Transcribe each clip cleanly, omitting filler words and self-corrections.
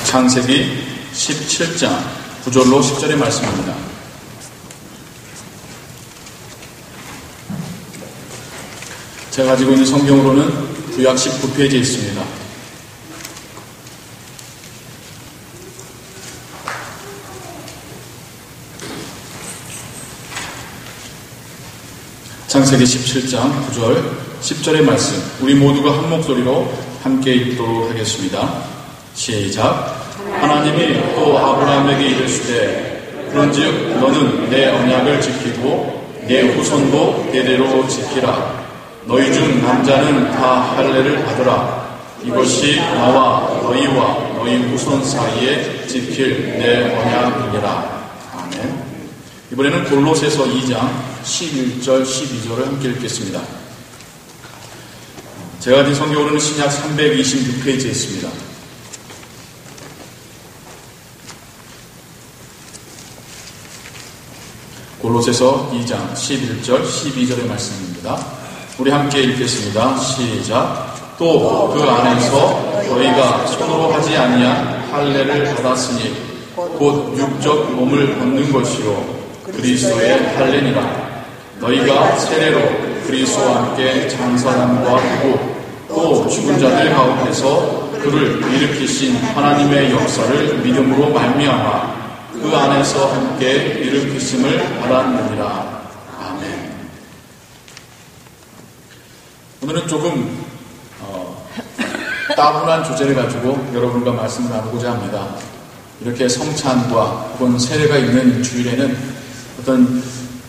창세기 17장 9절로 10절의 말씀입니다. 제가 가지고 있는 성경으로는 구약 19페이지에 있습니다. 창세기 17장 9절 10절의 말씀, 우리 모두가 한 목소리로 함께 읽도록 하겠습니다. 시작. 하나님이 또 아브라함에게 이르시되 그런즉 너는 내 언약을 지키고 내 후손도 대대로 지키라. 너희 중 남자는 다 할례를 받으라. 이것이 나와 너희와 너희 후손 사이에 지킬 내 언약이니라. 아멘. 이번에는 골로새서 2장 11절 12절을 함께 읽겠습니다. 제가 가진 성경으로는 신약 326페이지에 있습니다. 골로새서 2장 11절 12절의 말씀입니다. 우리 함께 읽겠습니다. 시작. 또 그 안에서 너희가 손으로 하지 아니한 할례를 받았으니 곧 육적 몸을 벗는 것이요 그리스도의 할례니라. 너희가 세례로 그리스도와 함께 장사함과 하고 또 죽은 자들 가운데서 그를 일으키신 하나님의 역사를 믿음으로 말미암아 그 안에서 함께 일으키심을 받았느니라. 아멘. 오늘은 조금 따분한 주제를 가지고 여러분과 말씀을 나누고자 합니다. 이렇게 성찬과 혹은 세례가 있는 주일에는 어떤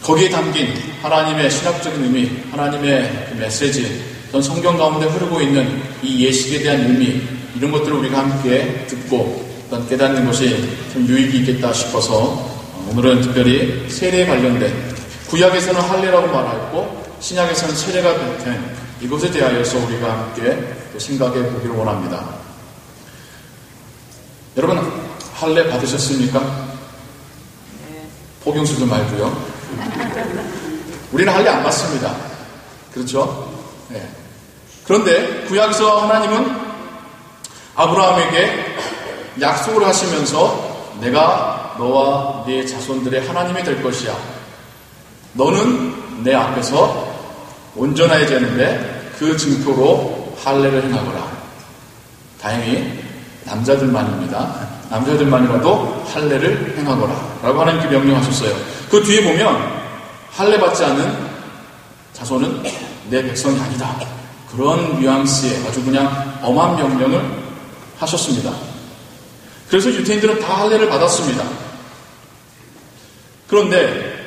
거기에 담긴 하나님의 신학적인 의미, 하나님의 그 메시지, 어떤 성경 가운데 흐르고 있는 이 예식에 대한 의미, 이런 것들을 우리가 함께 듣고 어떤 깨닫는 것이 좀 유익이 있겠다 싶어서 오늘은 특별히 세례에 관련된, 구약에서는 할례라고 말하고 신약에서는 세례가 된 이것에 대하여서 우리가 함께 생각해 보기를 원합니다. 여러분 할례 받으셨습니까? 포경수도 말고요. 우리는 할례 안 받습니다. 그렇죠? 네. 그런데 구약에서 하나님은 아브라함에게 약속을 하시면서 내가 너와 네 자손들의 하나님이 될 것이야. 너는 내 앞에서 온전해야 되는데 그 증표로 할례를 행하거라. 다행히 남자들만입니다. 남자들만이라도 할례를 행하거라 라고 하나님께 명령하셨어요. 그 뒤에 보면 할례 받지 않은 자손은 내 백성이 아니다. 그런 뉘앙스의 아주 그냥 엄한 명령을 하셨습니다. 그래서 유대인들은 다 할례를 받았습니다. 그런데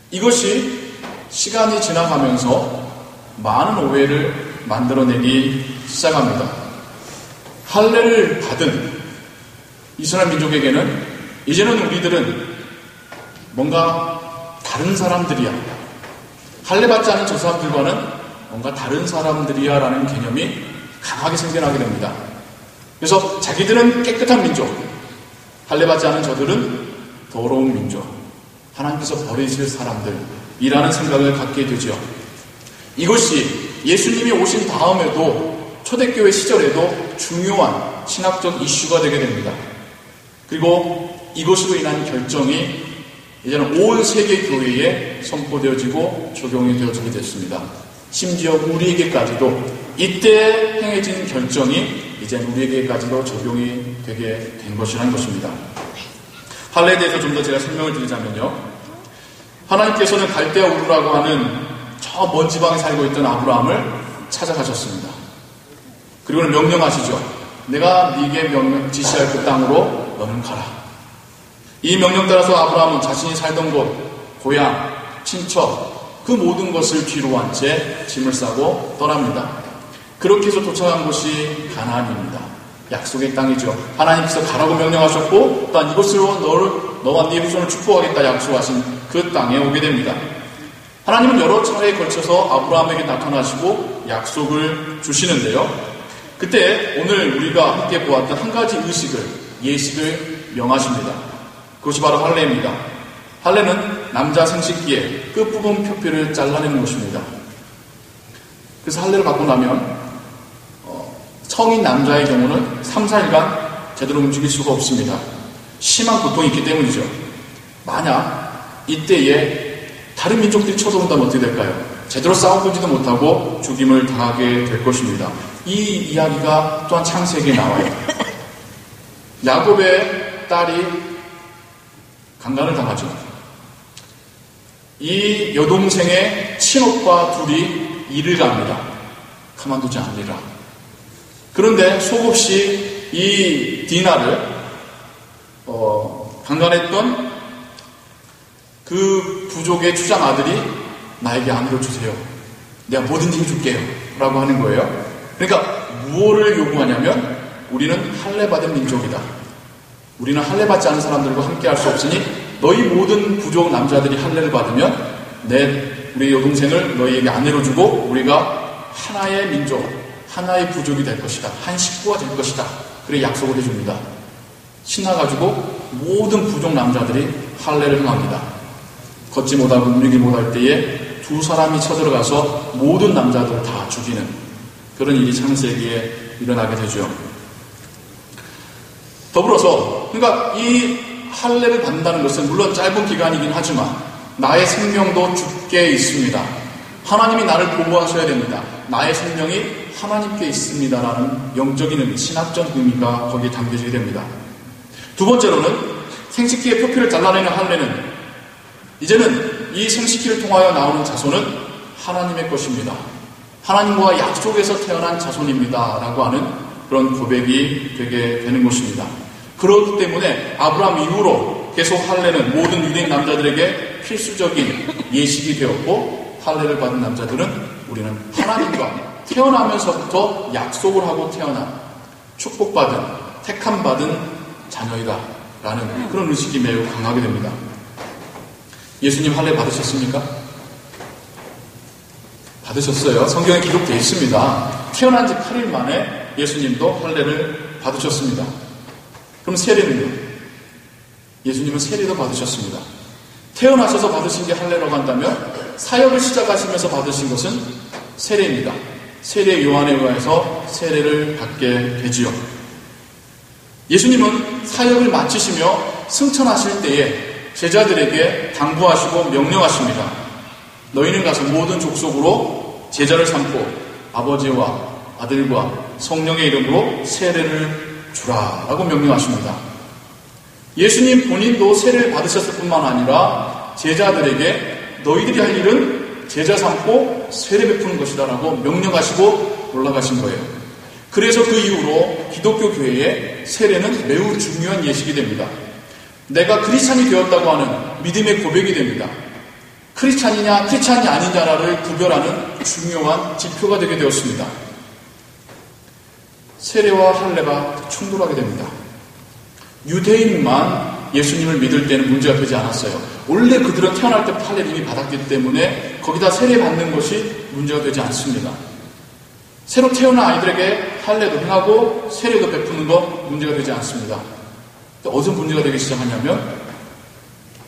이것이 시간이 지나가면서 많은 오해를 만들어내기 시작합니다. 할례를 받은 이스라엘 민족에게는 이제는 우리들은 뭔가 다른 사람들이야. 할례 받지 않은 저 사람들과는 뭔가 다른 사람들이야 라는 개념이 강하게 생겨나게 됩니다. 그래서 자기들은 깨끗한 민족, 할례 받지 않은 저들은 더러운 민족, 하나님께서 버리실 사람들이라는 생각을 갖게 되죠. 이것이 예수님이 오신 다음에도 초대교회 시절에도 중요한 신학적 이슈가 되게 됩니다. 그리고 이것으로 인한 결정이 이제는 온 세계 교회에 선포되어지고 적용이 되어지게 됐습니다. 심지어 우리에게까지도 이때 행해진 결정이 이제 우리에게까지도 적용이 되게 된 것이라는 것입니다. 할례에 대해서 좀 더 제가 설명을 드리자면요. 하나님께서는 갈대아 우르라고 하는 저 먼 지방에 살고 있던 아브라함을 찾아가셨습니다. 그리고는 명령하시죠. 내가 네게 지시할 그 땅으로 너는 가라. 이 명령 따라서 아브라함은 자신이 살던 곳, 고향, 친척, 그 모든 것을 뒤로 한 채 짐을 싸고 떠납니다. 그렇게 해서 도착한 곳이 가나안입니다. 약속의 땅이죠. 하나님께서 가라고 명령하셨고 또한 이곳으로 너와 네 후손을 축복하겠다 약속하신 그 땅에 오게 됩니다. 하나님은 여러 차례에 걸쳐서 아브라함에게 나타나시고 약속을 주시는데요. 그때 오늘 우리가 함께 보았던 한 가지 의식을, 예식을 명하십니다. 그것이 바로 할례입니다. 할례는 남자 생식기의 끝부분 표피를 잘라내는 것입니다. 그래서 할례를 받고 나면 성인 남자의 경우는 3, 4일간 제대로 움직일 수가 없습니다. 심한 고통이 있기 때문이죠. 만약 이때에 다른 민족들이 쳐들어온다면 어떻게 될까요? 제대로 싸워보지도 못하고 죽임을 당하게 될 것입니다. 이 이야기가 또한 창세기에 나와요. 야곱의 딸이 강간을 당하죠. 이 여동생의 친오빠 둘이 일을 갑니다. 가만두지 않으리라. 그런데 속없이 이 디나를 강간했던 그 부족의 추장 아들이 나에게 아내로 주세요. 내가 뭐든지 해줄게요. 라고 하는 거예요. 그러니까 무엇을 요구하냐면 우리는 할례받은 민족이다. 우리는 할례받지 않은 사람들과 함께 할 수 없으니 너희 모든 부족 남자들이 할례를 받으면 우리 여동생을 너희에게 아내로 주고 우리가 하나의 민족, 하나의 부족이 될 것이다. 한 식구가 될 것이다. 그래 약속을 해줍니다. 신나가지고 모든 부족 남자들이 할례를 행합니다. 걷지 못하고 움직이지 못할 때에 두 사람이 쳐들어가서 모든 남자들을 다 죽이는 그런 일이 창세기에 일어나게 되죠. 더불어서 그러니까 이 할례를 받는다는 것은 물론 짧은 기간이긴 하지만 나의 생명도 주께 있습니다. 하나님이 나를 보호하셔야 됩니다. 나의 생명이 하나님께 있습니다라는 영적인 의미, 신학적 의미가 거기에 담겨지게 됩니다. 두 번째로는 생식기의 표피를 잘라내는 할례는 이제는 이 생식기를 통하여 나오는 자손은 하나님의 것입니다. 하나님과 약속에서 태어난 자손입니다. 라고 하는 그런 고백이 되게 되는 것입니다. 그렇기 때문에 아브라함 이후로 계속 할례는 모든 유대인 남자들에게 필수적인 예식이 되었고 할례를 받은 남자들은 우리는 하나님과 태어나면서부터 약속을 하고 태어난 축복받은 택함받은 자녀이다 라는 그런 의식이 매우 강하게 됩니다. 예수님 할례 받으셨습니까? 받으셨어요. 성경에 기록되어 있습니다. 태어난 지 8일 만에 예수님도 할례를 받으셨습니다. 그럼 세례는요? 예수님은 세례도 받으셨습니다. 태어나셔서 받으신 게 할례라고 한다면 사역을 시작하시면서 받으신 것은 세례입니다. 세례 요한에 의해서 세례를 받게 되지요. 예수님은 사역을 마치시며 승천하실 때에 제자들에게 당부하시고 명령하십니다. 너희는 가서 모든 족속으로 제자를 삼고 아버지와 아들과 성령의 이름으로 세례를 주라 라고 명령하십니다. 예수님 본인도 세례를 받으셨을 뿐만 아니라 제자들에게 너희들이 할 일은 제자 삼고 세례 베푸는 것이다 라고 명령하시고 올라가신 거예요. 그래서 그 이후로 기독교 교회에 세례는 매우 중요한 예식이 됩니다. 내가 크리스찬이 되었다고 하는 믿음의 고백이 됩니다. 크리스찬이냐 크리스찬이 아니냐를 구별하는 중요한 지표가 되게 되었습니다. 세례와 할례가 충돌하게 됩니다. 유대인만 예수님을 믿을 때는 문제가 되지 않았어요. 원래 그들은 태어날 때 할례를 이미 받았기 때문에 거기다 세례 받는 것이 문제가 되지 않습니다. 새로 태어난 아이들에게 할례도 행하고 세례도 베푸는 것 문제가 되지 않습니다. 어디서 문제가 되기 시작하냐면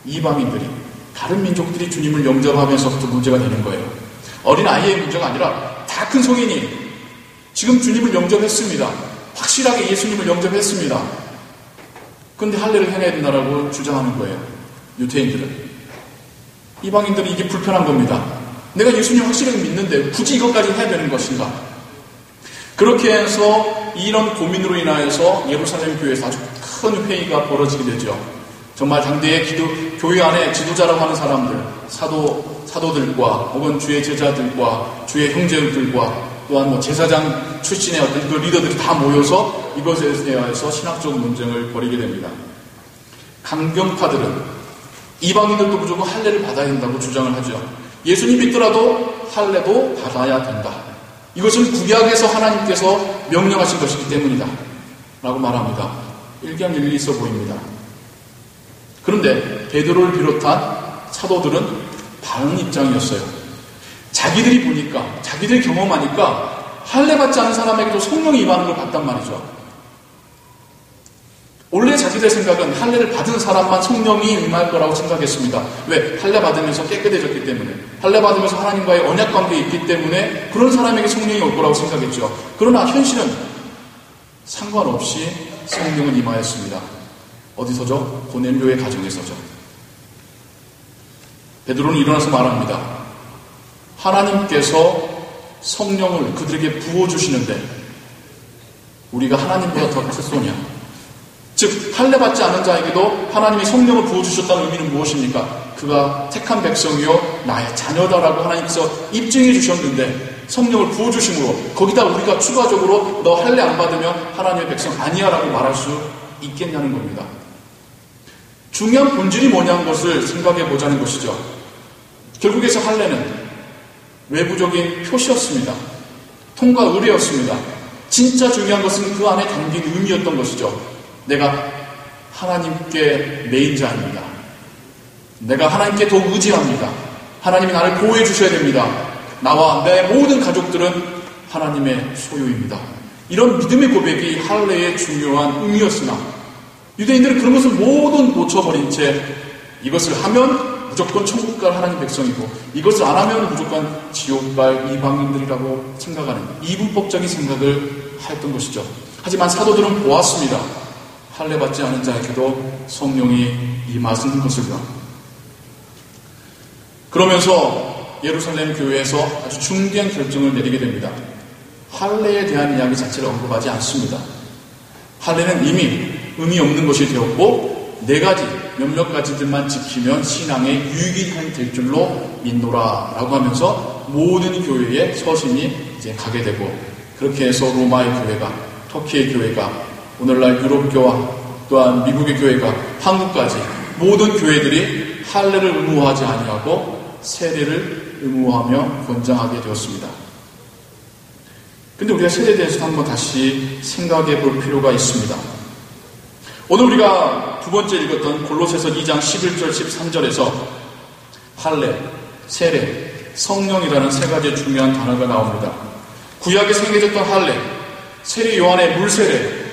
이방인들이 다른 민족들이 주님을 영접하면서부터 문제가 되는 거예요. 어린 아이의 문제가 아니라 다 큰 성인이 지금 주님을 영접했습니다. 확실하게 예수님을 영접했습니다. 그런데 할례를 행해야 된다라고 주장하는 거예요. 유대인들은. 이방인들은 이게 불편한 겁니다. 내가 예수님 확실하게 믿는데 굳이 이것까지 해야 되는 것인가? 그렇게 해서 이런 고민으로 인하여서 예루살렘 교회에서 아주 큰 회의가 벌어지게 되죠. 정말 당대의 교회 안에 지도자라고 하는 사람들, 사도들과 혹은 주의 제자들과 주의 형제들과 또한 제사장 출신의 어떤 그 리더들이 다 모여서 이것에 대해서 신학적 논쟁을 벌이게 됩니다. 강경파들은 이방인들도 무조건 할례를 받아야 된다고 주장을 하죠. 예수님 믿더라도 할례도 받아야 된다. 이것은 구약에서 하나님께서 명령하신 것이기 때문이다 라고 말합니다. 일견일리 있어 보입니다. 그런데 베드로를 비롯한 사도들은 다른 입장이었어요. 자기들이 보니까, 자기들이 경험하니까 할례 받지 않은 사람에게도 성령이 임하는 걸 봤단 말이죠. 원래 자기들 생각은 할례를 받은 사람만 성령이 임할 거라고 생각했습니다. 왜? 할례 받으면서 깨끗해졌기 때문에, 할례 받으면서 하나님과의 언약 관계에 있기 때문에 그런 사람에게 성령이 올 거라고 생각했죠. 그러나 현실은 상관없이 성령은 임하였습니다. 어디서죠? 고넬료의 가정에서죠. 베드로는 일어나서 말합니다. 하나님께서 성령을 그들에게 부어주시는데 우리가 하나님보다 더 크소냐? 즉 할례받지 않은 자에게도 하나님이 성령을 부어주셨다는 의미는 무엇입니까? 그가 택한 백성이요 나의 자녀다라고 하나님께서 입증해 주셨는데 성령을 부어주심으로 거기다 우리가 추가적으로 너 할례 안 받으면 하나님의 백성 아니야 라고 말할 수 있겠냐는 겁니다. 중요한 본질이 뭐냐는 것을 생각해 보자는 것이죠. 결국에서 할례는 외부적인 표시였습니다. 통과 의례였습니다. 진짜 중요한 것은 그 안에 담긴 의미였던 것이죠. 내가 하나님께 매인 자입니다. 내가 하나님께 더욱 의지합니다. 하나님이 나를 보호해 주셔야 됩니다. 나와 내 모든 가족들은 하나님의 소유입니다. 이런 믿음의 고백이 할례의 중요한 의미였으나 유대인들은 그런 것을 모두 놓쳐버린 채 이것을 하면 무조건 천국 갈 하나님 백성이고 이것을 안 하면 무조건 지옥 갈 이방인들이라고 생각하는 이분법적인 생각을 했던 것이죠. 하지만 사도들은 보았습니다. 할례 받지 않은 자에게도 성령이 임하신 것을요. 그러면서 예루살렘 교회에서 아주 중대한 결정을 내리게 됩니다. 할례에 대한 이야기 자체를 언급하지 않습니다. 할례는 이미 의미 없는 것이 되었고 몇몇 가지들만 지키면 신앙의 유익이 될 줄로 믿노라 라고 하면서 모든 교회의 서신이 이제 가게 되고 그렇게 해서 로마의 교회가 터키의 교회가 오늘날 유럽교와 또한 미국의 교회가 한국까지 모든 교회들이 할례를 의무화하지 아니하고 세례를 의무화하며 권장하게 되었습니다. 그런데 우리가 세례에 대해서 한번 다시 생각해 볼 필요가 있습니다. 오늘 우리가 두 번째 읽었던 골로새서 2장 11절 13절에서 할례, 세례, 성령이라는 세 가지의 중요한 단어가 나옵니다. 구약에 생겨졌던 할례, 세례 요한의 물세례,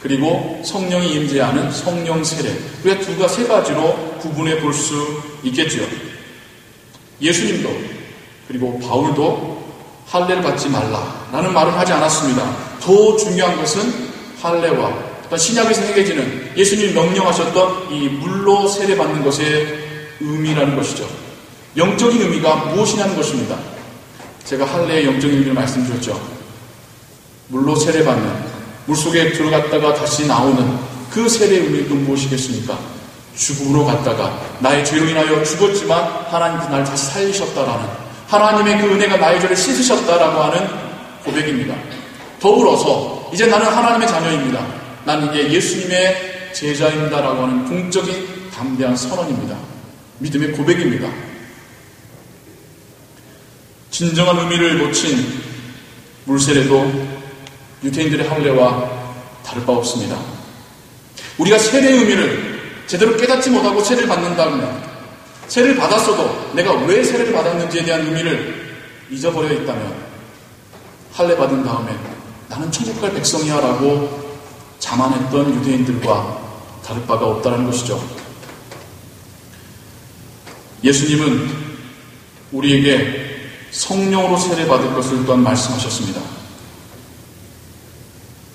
그리고 성령이 임재하는 성령 세례. 우리가 세 가지로 구분해 볼 수 있겠지요. 예수님도 그리고 바울도 할례를 받지 말라라는 말은 하지 않았습니다. 더 중요한 것은 할례와 신약에서 행해지는 예수님이 명령하셨던 이 물로 세례받는 것의 의미라는 것이죠. 영적인 의미가 무엇이냐는 것입니다. 제가 할례의 영적인 의미를 말씀드렸죠. 물로 세례받는, 물속에 들어갔다가 다시 나오는 그 세례의 의미도 무엇이겠습니까? 죽음으로 갔다가 나의 죄로 인하여 죽었지만 하나님 그날 다시 살리셨다라는 하나님의 그 은혜가 나의 죄를 씻으셨다라고 하는 고백입니다. 더불어서 이제 나는 하나님의 자녀입니다. 나는 이제 예수님의 제자입니다라고 하는 공적인 담대한 선언입니다. 믿음의 고백입니다. 진정한 의미를 놓친 물세례도 유대인들의 할례와 다를 바 없습니다. 우리가 세례의 의미를 제대로 깨닫지 못하고 세례를 받는다면 세례를 받았어도 내가 왜 세례를 받았는지에 대한 의미를 잊어버려 있다면 할례 받은 다음에 나는 천국 갈 백성이야 라고 자만했던 유대인들과 다를 바가 없다는 것이죠. 예수님은 우리에게 성령으로 세례받을 것을 또한 말씀하셨습니다.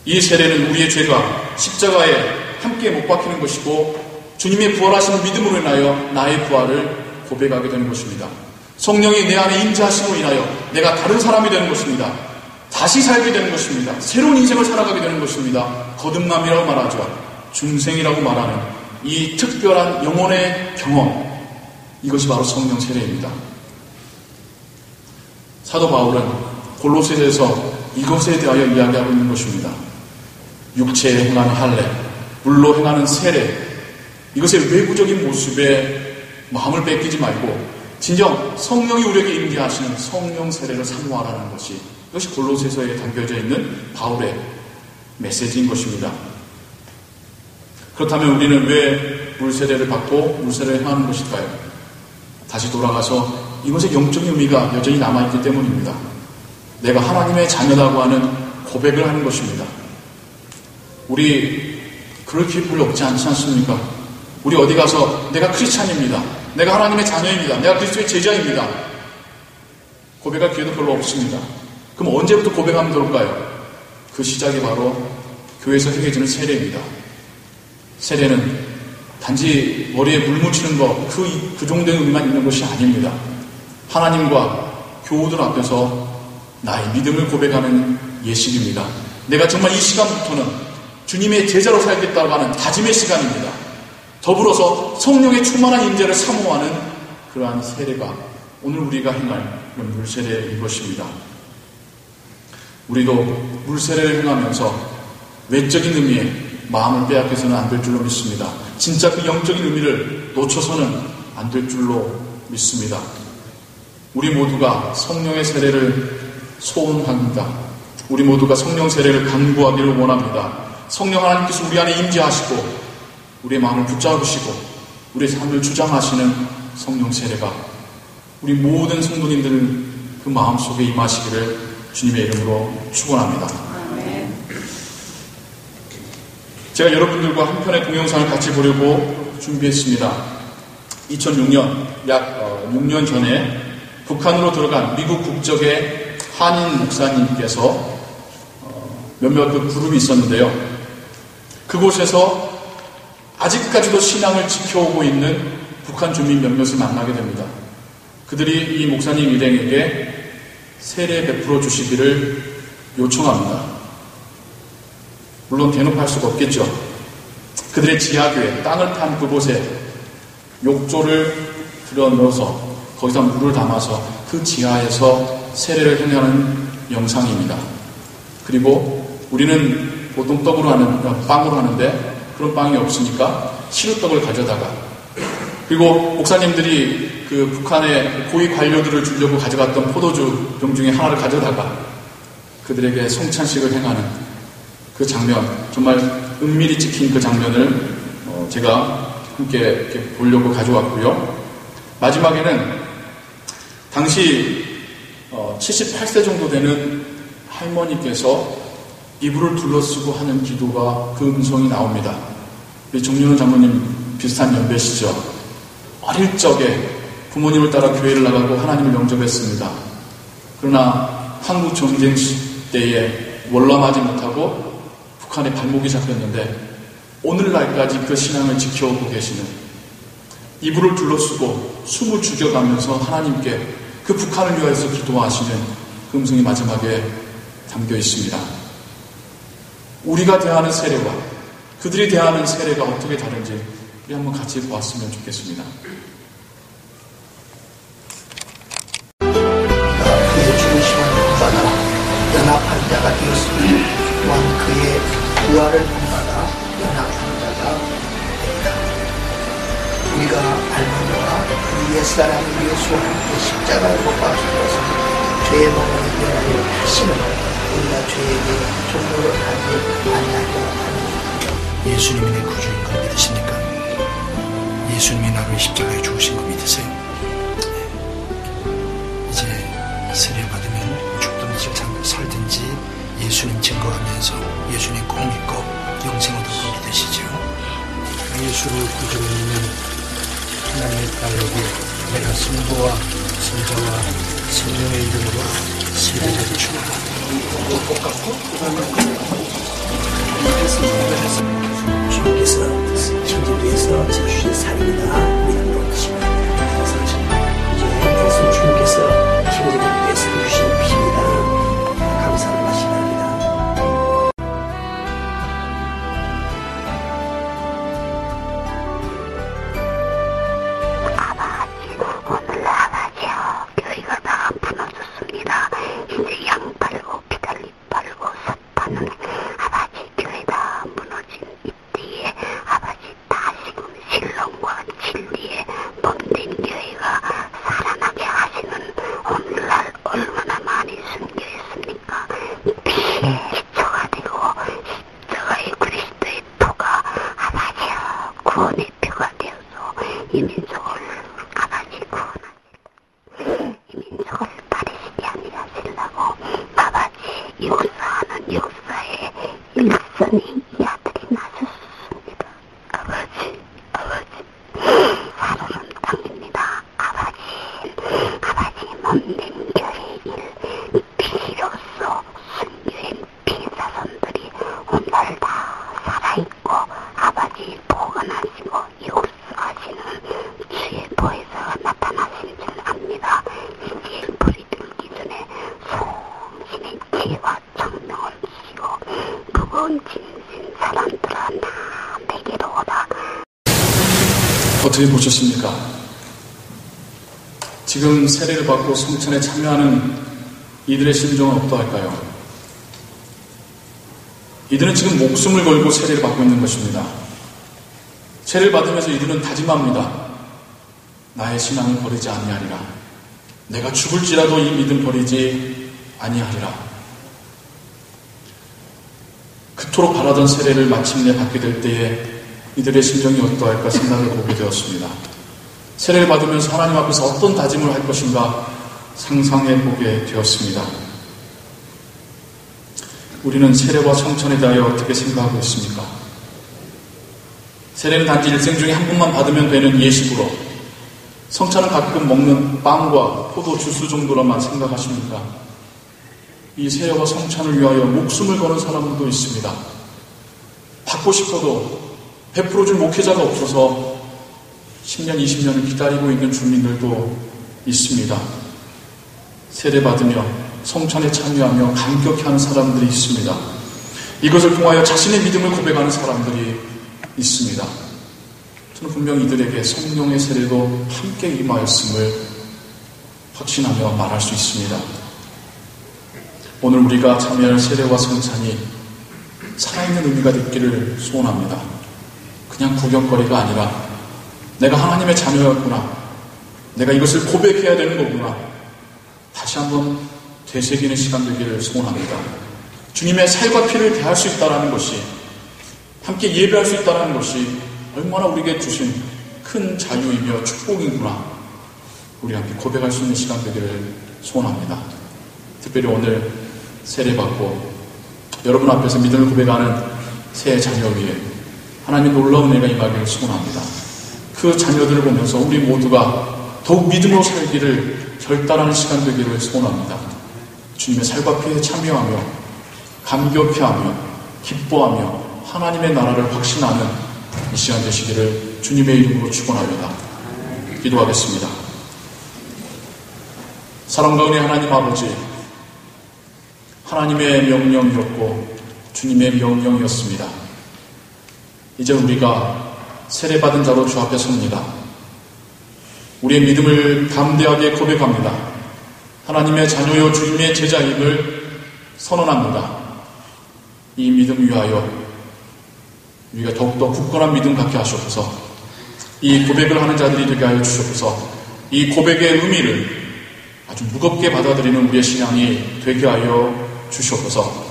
이 세례는 우리의 죄가 십자가에 함께 못 박히는 것이고 주님의 부활하신 믿음으로 인하여 나의 부활을 고백하게 되는 것입니다. 성령이 내 안에 임재하심으로 인하여 내가 다른 사람이 되는 것입니다. 다시 살게 되는 것입니다. 새로운 인생을 살아가게 되는 것입니다. 거듭남이라고 말하죠. 중생이라고 말하는 이 특별한 영혼의 경험, 이것이 바로 성령 세례입니다. 사도 바울은 골로새서에서 이것에 대하여 이야기하고 있는 것입니다. 육체에 행하는 할례, 물로 행하는 세례, 이것의 외부적인 모습에 마음을 뺏기지 말고 진정 성령이 우리에게 임재하시는 성령 세례를 사모하라는 것이 이것이 골로새서에 담겨져 있는 바울의 메시지인 것입니다. 그렇다면 우리는 왜 물세례를 받고 물세례를 행하는 것일까요? 다시 돌아가서 이것의 영적인 의미가 여전히 남아있기 때문입니다. 내가 하나님의 자녀라고 하는 고백을 하는 것입니다. 우리 그럴 기회 별로 없지 않지 않습니까? 우리 어디 가서 내가 크리스찬입니다. 내가 하나님의 자녀입니다. 내가 그리스도의 제자입니다. 고백할 기회도 별로 없습니다. 그럼 언제부터 고백하면 좋을까요? 그 시작이 바로 교회에서 행해지는 세례입니다. 세례는 단지 머리에 물 묻히는 것, 그 정도의 의미만 있는 것이 아닙니다. 하나님과 교우들 앞에서 나의 믿음을 고백하는 예식입니다. 내가 정말 이 시간부터는 주님의 제자로 살겠다고 하는 다짐의 시간입니다. 더불어서 성령의 충만한 임재를 사모하는 그러한 세례가 오늘 우리가 행할 그런 물세례인 것입니다. 우리도 물세례를 행하면서 외적인 의미에 마음을 빼앗겨서는 안 될 줄로 믿습니다. 진짜 그 영적인 의미를 놓쳐서는 안 될 줄로 믿습니다. 우리 모두가 성령의 세례를 소원합니다. 우리 모두가 성령 세례를 간구하기를 원합니다. 성령 하나님께서 우리 안에 임재하시고 우리의 마음을 붙잡으시고 우리의 삶을 주장하시는 성령 세례가 우리 모든 성도님들 그 마음속에 임하시기를 주님의 이름으로 축원합니다. 제가 여러분들과 한 편의 동영상을 같이 보려고 준비했습니다. 2006년 약 6년 전에 북한으로 들어간 미국 국적의 한인 목사님께서 몇몇 그 그룹이 있었는데요. 그곳에서 아직까지도 신앙을 지켜오고 있는 북한 주민 몇몇을 만나게 됩니다. 그들이 이 목사님 일행에게 세례 베풀어 주시기를 요청합니다. 물론 대놓고 할 수가 없겠죠. 그들의 지하교회, 땅을 판 그곳에 욕조를 들여 넣어서 거기서 물을 담아서 그 지하에서 세례를 행하는 영상입니다. 그리고 우리는 보통 떡으로 하는, 빵으로 하는데 그런 빵이 없으니까 시루떡을 가져다가 그리고 목사님들이 그 북한의 고위 관료들을 주려고 가져갔던 포도주 병 중에 하나를 가져다가 그들에게 성찬식을 행하는 그 장면, 정말 은밀히 찍힌 그 장면을 제가 함께 이렇게 보려고 가져왔고요. 마지막에는 당시 78세 정도 되는 할머니께서 이불을 둘러쓰고 하는 기도가 그 음성이 나옵니다. 우리 정윤호 장로님 비슷한 연배시죠. 어릴 적에 부모님을 따라 교회를 나가고 하나님을 영접했습니다. 그러나 한국 전쟁 때에 월남하지 못하고 북한에 발목이 잡혔는데 오늘날까지 그 신앙을 지켜오고 계시는 이불을 둘러쓰고 숨을 죽여가면서 하나님께 그 북한을 위하여서 기도하시는 그 음성이 마지막에 담겨 있습니다. 우리가 대하는 세례와 그들이 대하는 세례가 어떻게 다른지 우리 한번 같이 보았으면 좋겠습니다. 그의 죽으심을 받아 연합한 자가 되었으니 또한 그의 부활을 받아 연합한 자가 되리라. 우리가 알므로가 그 옛사람 예수와 함께 십자가에 못 박히셔서 죄의 멍에를 위하여 하시는 우리가 죄에게 종로를 하지 아니하고 하니 예수님이 내 구주인 걸 믿으십니까? 예수님이 나를 십자가에 죽으신 거 믿으세요? 이제 세례 받으면 죽든지 살든지 예수님 증거하면서 예수님 꼭 믿고 영생 얻을 거 믿으시죠? 예수를 구주로 믿는 하나님의 딸에게 내가 성부와 성자와 성령의 이름으로 세례를 주노라. 주님께서 천지도에서 주신 살인이나 믿음으로 하시면 이제 예수 주님께서 천지도에서 주신 피입니다. 감사를 마시랍니다. 오늘 아버지요, 교회가 다 무너졌습니다. 이제 양 팔고 기다리 팔고 섭하는 아버지 교회 다 무너진 이때에 아버지 다시금 신령과 진리에 몸된 교회가 살아나게 하시는 오늘날 얼마나 많이 순교했습니까? 피의 시초가 되고 십자가의 그리스도의 표가 아버지요 구원의 표가 되어서 이 민족을 아버지 구원하시고 이 민족을 가리시게 아니라 하시려고 아버지 역사하는 역사의 일선이 이 아들이 나셨습니다. 아버지 사로는 땅입니다. 아버지 몸된 교회의 일 피로써 순교한 피사선들이 오늘 다 어떻게 보셨습니까? 지금 세례를 받고 성찬에 참여하는 이들의 심정은 어떠할까요? 이들은 지금 목숨을 걸고 세례를 받고 있는 것입니다. 세례를 받으면서 이들은 다짐합니다. 나의 신앙을 버리지 아니하리라. 내가 죽을지라도 이 믿음 버리지 아니하리라. 그토록 바라던 세례를 마침내 받게 될 때에 이들의 심정이 어떠할까 생각을 보게 되었습니다. 세례를 받으면서 하나님 앞에서 어떤 다짐을 할 것인가 상상해 보게 되었습니다. 우리는 세례와 성찬에 대하여 어떻게 생각하고 있습니까? 세례는 단지 일생 중에 한 번만 받으면 되는 예식으로, 성찬은 가끔 먹는 빵과 포도 주스 정도로만 생각하십니까? 이 세례와 성찬을 위하여 목숨을 거는 사람들도 있습니다. 받고 싶어도 베풀어줄 목회자가 없어서 10년, 20년을 기다리고 있는 주민들도 있습니다. 세례 받으며 성찬에 참여하며 감격해하는 사람들이 있습니다. 이것을 통하여 자신의 믿음을 고백하는 사람들이 있습니다. 저는 분명 이들에게 성령의 세례도 함께 임하였음을 확신하며 말할 수 있습니다. 오늘 우리가 참여할 세례와 성찬이 살아있는 의미가 있기를 소원합니다. 그냥 구경거리가 아니라 내가 하나님의 자녀였구나, 내가 이것을 고백해야 되는 거구나, 다시 한번 되새기는 시간 되기를 소원합니다. 주님의 살과 피를 대할 수 있다는 것이, 함께 예배할 수 있다는 것이 얼마나 우리에게 주신 큰 자유이며 축복이구나, 우리 함께 고백할 수 있는 시간 되기를 소원합니다. 특별히 오늘 세례받고 여러분 앞에서 믿음을 고백하는 새 자녀 위에 하나님의 놀라운 은혜가 임하기를 소원합니다. 그 자녀들을 보면서 우리 모두가 더욱 믿음으로 살기를 결단하는 시간 되기를 소원합니다. 주님의 살과 피에 참여하며 감격해하며 기뻐하며 하나님의 나라를 확신하는 이 시간 되시기를 주님의 이름으로 축원합니다. 기도하겠습니다. 사랑과 은혜 하나님 아버지, 하나님의 명령이었고 주님의 명령이었습니다. 이제 우리가 세례받은 자로 주 앞에 섭니다. 우리의 믿음을 담대하게 고백합니다. 하나님의 자녀요 주님의 제자임을 선언합니다. 이 믿음 위하여 우리가 더욱더 굳건한 믿음 갖게 하시옵소서. 이 고백을 하는 자들이 되게 하여 주시옵소서. 이 고백의 의미를 아주 무겁게 받아들이는 우리의 신앙이 되게 하여 주시옵소서.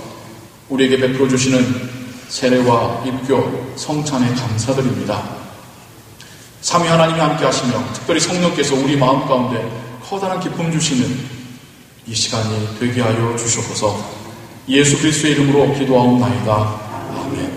우리에게 베풀어 주시는 세례와 입교, 성찬에 감사드립니다. 삼위 하나님이 함께 하시며 특별히 성령께서 우리 마음 가운데 커다란 기쁨 주시는 이 시간이 되게 하여 주시옵소서. 예수 그리스도의 이름으로 기도하옵나이다. 아멘.